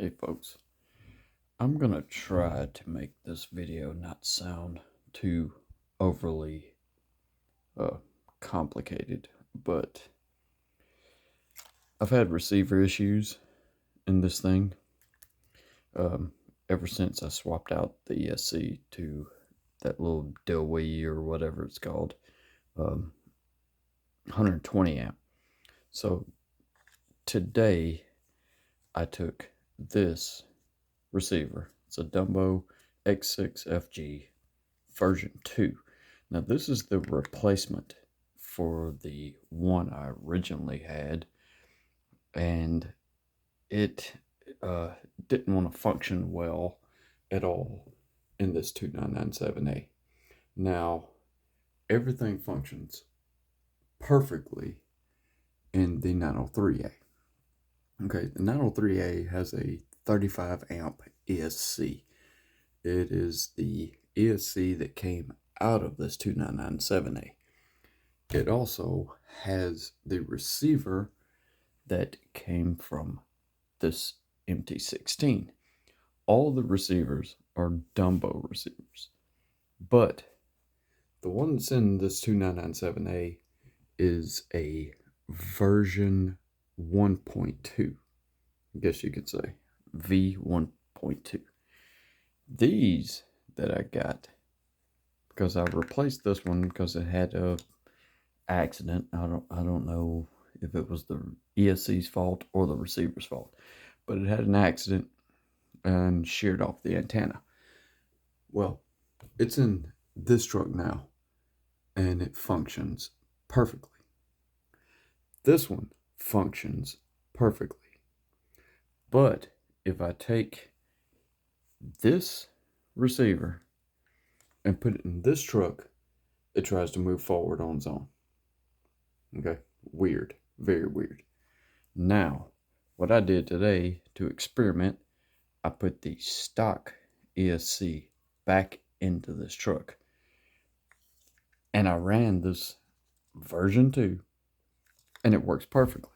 Hey folks, I'm gonna try to make this video not sound too overly uh, complicated, but I've had receiver issues in this thing um, ever since I swapped out the ESC to that little Dewey or whatever it's called, 120 amp. So today I took this receiver. It's a Dumbo X6FG version 2. Now this is the replacement for the one I originally had, and it didn't want to function well at all in this 2997A. Now everything functions perfectly in the 903A. Okay, the 903A has a 35 amp ESC. It is the ESC that came out of this 2997A. It also has the receiver that came from this MT16. All the receivers are Dumbo receivers, but the one that's in this 2997A is a version 1.2. I guess you could say V1.2. These that I got, because I replaced this one because it had a accident. I don't know if it was the ESC's fault or the receiver's fault, but it had an accident and sheared off the antenna. Well, it's in this truck now and it functions perfectly. This one functions perfectly. But if I take this receiver and put it in this truck, it tries to move forward on its own. Okay, weird, very weird. Now, what I did today to experiment, I put the stock ESC back into this truck. And I ran this version 2, and it works perfectly.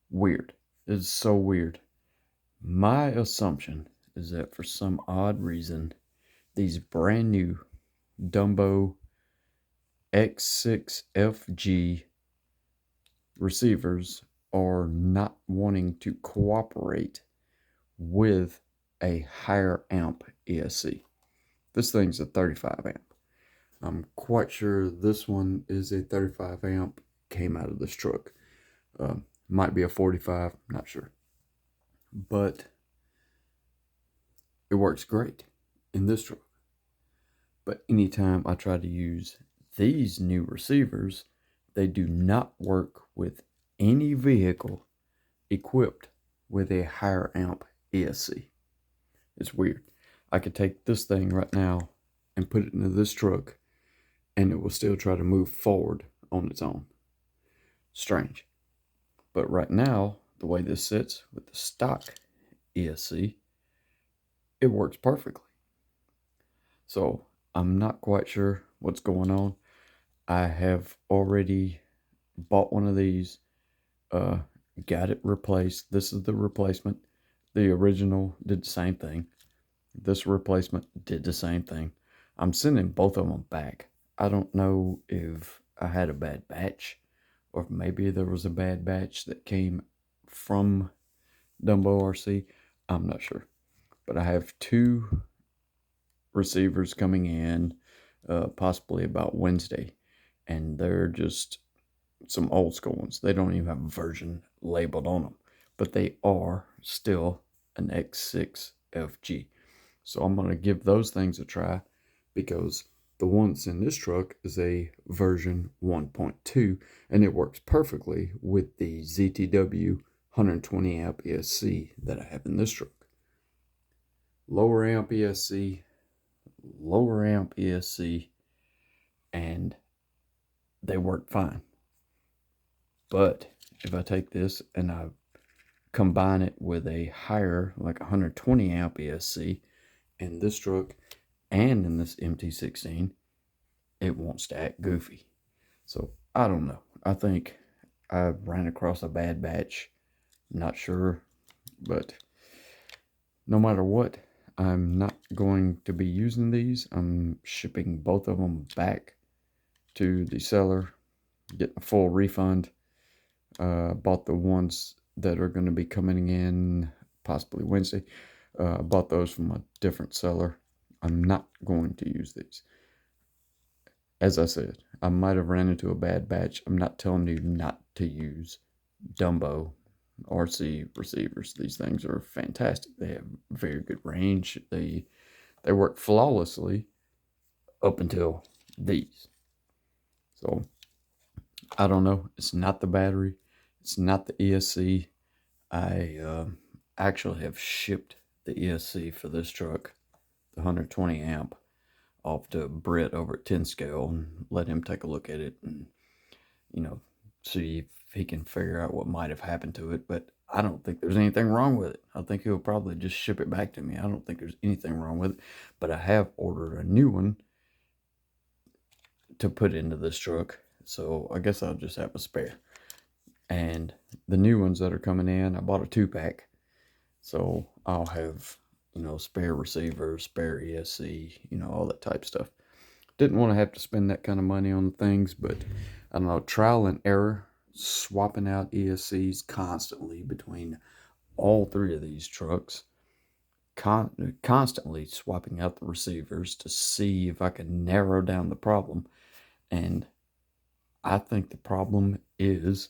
Weird. It's so weird. My assumption is that for some odd reason, these brand new Dumbo X6FG receivers are not wanting to cooperate with a higher amp ESC. This thing's a 35 amp. I'm quite sure this one is a 35 amp, came out of this truck. Might be a 45, not sure. But it works great in this truck. But anytime I try to use these new receivers, they do not work with any vehicle equipped with a higher amp ESC. It's weird. I could take this thing right now and put it into this truck and it will still try to move forward on its own. Strange. But right now, the way this sits with the stock ESC, it works perfectly. So I'm not quite sure what's going on. I have already bought one of these, got it replaced. This is the replacement. The original did the same thing. This replacement did the same thing. I'm sending both of them back. I don't know if I had a bad batch, or if maybe there was a bad batch that came from Dumbo RC. I'm not sure. But I have 2 receivers coming in, possibly about Wednesday. And they're just some old school ones. They don't even have a version labeled on them. But they are still an X6FG. So I'm going to give those things a try, because the one that's in this truck is a version 1.2, and it works perfectly with the ZTW 120 amp ESC that I have in this truck. Lower amp ESC, and they work fine. But if I take this and I combine it with a higher, like 120 amp ESC in this truck and in this MT16, it wants to act goofy. So I don't know. I think I ran across a bad batch. Not sure But no matter what, I'm not going to be using these. I'm shipping both of them back to the seller, getting a full refund. Bought the ones that are going to be coming in possibly Wednesday. Bought those from a different seller. I'm not going to use these. As I said, I might have ran into a bad batch. I'm not telling you not to use Dumbo RC receivers. These things are fantastic. They have very good range. They work flawlessly up until these. So I don't know. It's not the battery. It's not the ESC. I actually have shipped the ESC for this truck, the 120 amp, off to Britt over at 10 scale and let him take a look at it and, see if he can figure out what might have happened to it. But I don't think there's anything wrong with it. I think he'll probably just ship it back to me. I don't think there's anything wrong with it. But I have ordered a new one to put into this truck. So I guess I'll just have a spare. And the new ones that are coming in, I bought a 2-pack. So I'll have, spare receivers, spare ESC, all that type stuff. Didn't want to have to spend that kind of money on things, but I don't know, trial and error, swapping out ESCs constantly between all three of these trucks, constantly swapping out the receivers to see if I can narrow down the problem. And I think the problem is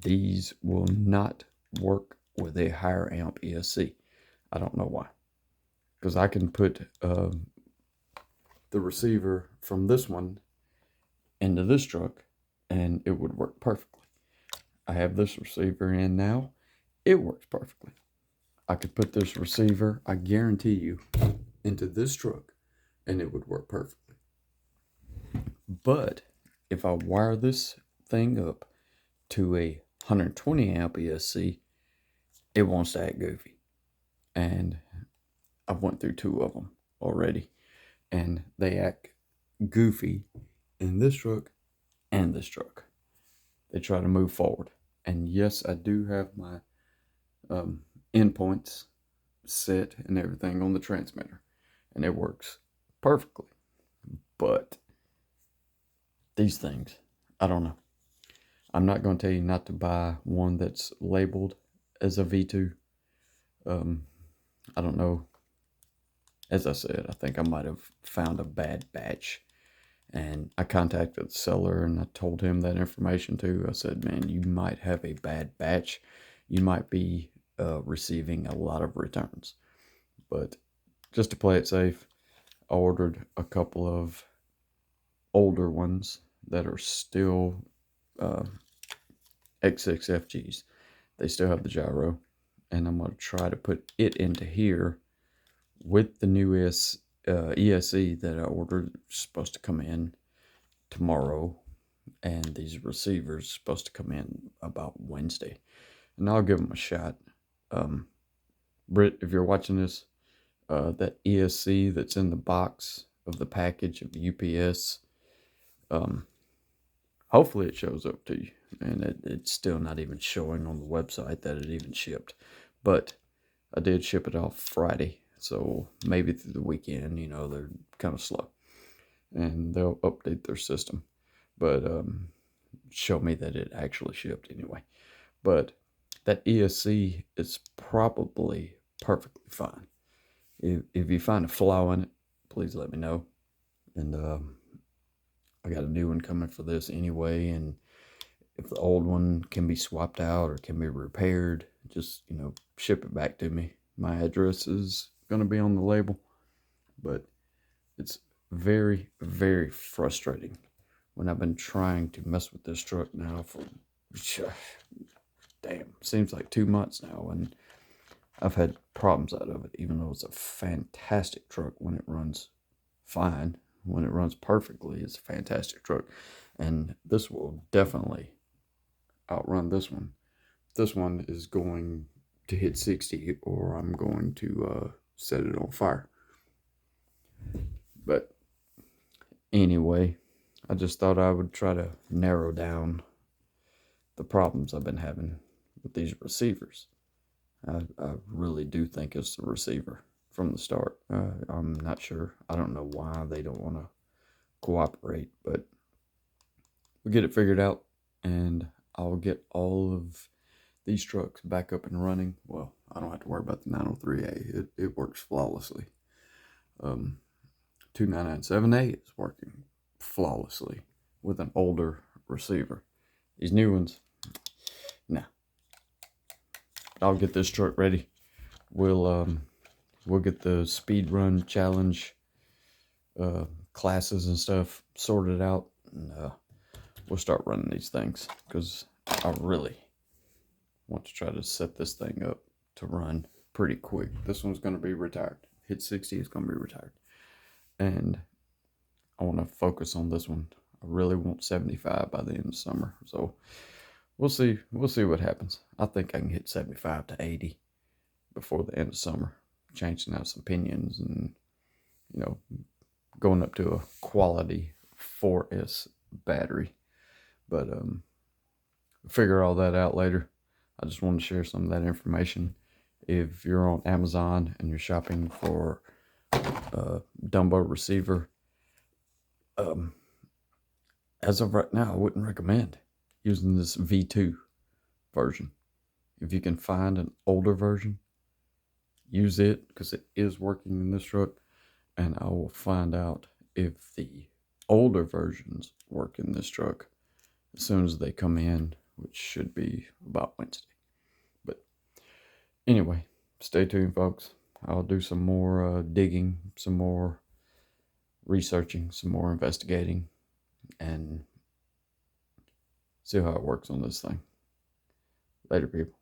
these will not work with a higher amp ESC. I don't know why. Because I can put the receiver from this one into this truck and it would work perfectly. I have this receiver in now. It works perfectly. I could put this receiver, I guarantee you, into this truck and it would work perfectly. But if I wire this thing up to a 120 amp ESC, it wants to act goofy. And I've went through 2 of them already, and they act goofy in this truck and this truck. They try to move forward. And yes, I do have my endpoints set and everything on the transmitter, and it works perfectly. But these things, I don't know. I'm not going to tell you not to buy one that's labeled as a V2. I don't know. As I said, I think I might have found a bad batch. And I contacted the seller and I told him that information too. I said, man, you might have a bad batch. You might be receiving a lot of returns. But just to play it safe, I ordered a couple of older ones that are still X6FGs. They still have the gyro. And I'm going to try to put it into here with the new ESC that I ordered. Supposed to come in tomorrow, and these receivers supposed to come in about Wednesday, and I'll give them a shot. Britt, if you're watching this, that ESC that's in the box of the package of the UPS, hopefully it shows up to you. And it's still not even showing on the website that it even shipped, but I did ship it off Friday. So maybe through the weekend, they're kind of slow. And they'll update their system. But show me that it actually shipped anyway. But that ESC is probably perfectly fine. If you find a flaw in it, please let me know. And I got a new one coming for this anyway. And if the old one can be swapped out or can be repaired, just, ship it back to me. My address is going to be on the label. But it's very, very frustrating when I've been trying to mess with this truck now for, seems like 2 months now, and I've had problems out of it, even though it's a fantastic truck when it runs fine. When it runs perfectly, it's a fantastic truck. And this will definitely outrun this one. This one is going to hit 60 or I'm going to set it on fire. But anyway, I just thought I would try to narrow down the problems I've been having with these receivers. I really do think it's the receiver from the start. I'm not sure. I don't know why they don't want to cooperate, but we'll get it figured out, and I'll get all of these trucks back up and running. Well, I don't have to worry about the 903A. It works flawlessly. 2997A is working flawlessly with an older receiver. These new ones, nah. I'll get this truck ready. We'll get the speed run challenge classes and stuff sorted out, and we'll start running these things, because I really want to try to set this thing up to run pretty quick. This one's going to be retired. Hit 60 is going to be retired, and I want to focus on this one. I really want 75 by the end of summer, so we'll see what happens. I think I can hit 75 to 80 before the end of summer, changing out some pinions and, going up to a quality 4S battery. But figure all that out later. I just want to share some of that information. If you're on Amazon and you're shopping for Dumborc receiver, as of right now, I wouldn't recommend using this V2 version. If you can find an older version, use it, because it is working in this truck, and I will find out if the older versions work in this truck as soon as they come in, which should be about Wednesday. But anyway, stay tuned, folks. I'll do some more digging, some more researching, some more investigating, and see how it works on this thing. Later, people.